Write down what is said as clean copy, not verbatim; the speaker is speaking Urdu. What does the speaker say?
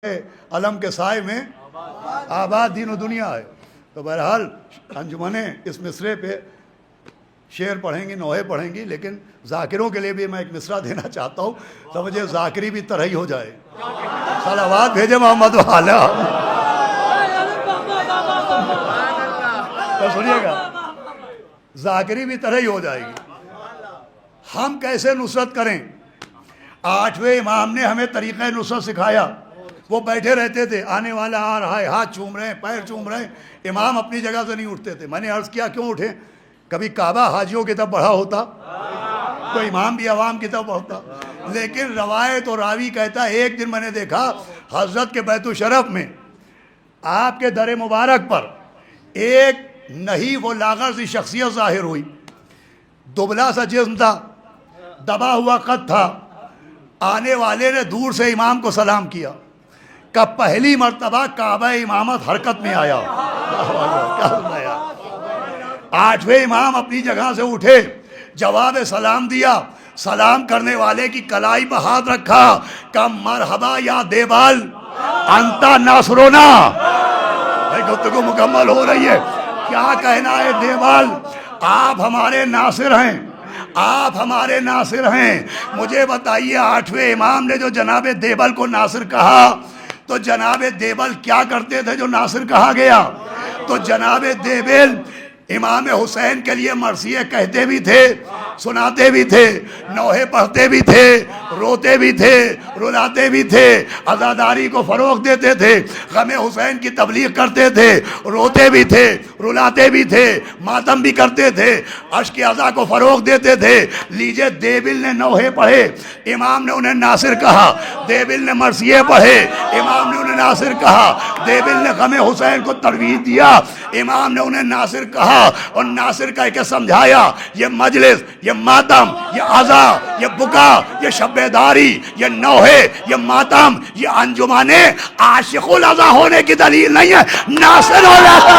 علم کے سائے میں آباد دین و دنیا ہے۔ تو بہرحال انجمنیں اس مصرے پہ شعر پڑھیں گی، نوحے پڑھیں گی، لیکن ذاکروں کے لیے بھی میں ایک مصرع دینا چاہتا ہوں، سمجھے ذاکری بھی طرح ہی ہو جائے۔ صلوات بھیجے محمد والا۔ تو سنیے گا، ذاکری بھی طرح ہی ہو جائے گی۔ ہم کیسے نصرت کریں؟ آٹھویں امام نے ہمیں طریقہ نصرت سکھایا۔ وہ بیٹھے رہتے تھے، آنے والا آ رہا ہے، ہاتھ چوم رہے ہیں، پیر چوم رہے ہیں، امام اپنی جگہ سے نہیں اٹھتے تھے۔ میں نے عرض کیا کیوں اٹھے؟ کبھی کعبہ حاجیوں کی طرف بڑھا ہوتا تو امام بھی عوام کی طرف بڑھتا؟ لیکن روایت اور راوی کہتا ہے ایک دن میں نے دیکھا حضرت کے بیت الشرف میں آپ کے در مبارک پر ایک نحیف و لاغر سی شخصیت ظاہر ہوئی، دبلا سا جسم تھا، دبا ہوا قد تھا۔ آنے والے نے دور سے امام کو سلام کیا کہ پہلی مرتبہ کعبہ امامت حرکت میں آیا۔ آٹھویں امام اپنی جگہ سے اٹھے، جواب سلام دیا، سلام کرنے والے کی کلائی پہ ہاتھ رکھا کہ مرحبا یا دیوال انتا ناصرونا۔ گفتگو مکمل ہو رہی ہے۔ کیا کہنا ہے دیوال؟ آپ ہمارے ناصر ہیں، آپ ہمارے ناصر ہیں۔ مجھے بتائیے آٹھویں امام نے جو جناب دیوال کو ناصر کہا تو جناب دیوال کیا کرتے تھے جو ناصر کہا گیا؟ تو جناب دیوال امام حسین کے لیے مرثیے کہتے بھی تھے، سناتے بھی تھے، نوحے پڑھتے بھی تھے، روتے بھی تھے، رلاتے بھی تھے، عزاداری کو فروغ دیتے تھے، غم حسین کی تبلیغ کرتے تھے، روتے بھی تھے، رلاتے بھی تھے، ماتم بھی کرتے تھے، اشک عزا کو فروغ دیتے تھے۔ لیجئے دیوال نے نوحے پڑھے، امام نے انہیں ناصر کہا۔ دیوال نے مرثیے پڑھے، امام نے انہیں ناصر کہا۔ دیوال نے غم حسین کو ترویج دیا، امام نے انہیں ناصر کہا اور ناصر کہہ کے سمجھایا۔ یہ مجلس، یہ ماتم، یہ عزا، یہ بکا، یہ شبیداری، یہ نوحے، یہ ماتم، یہ انجمنیں عاشق العزا ہونے کی دلیل نہیں ہے، ناصر العزا۔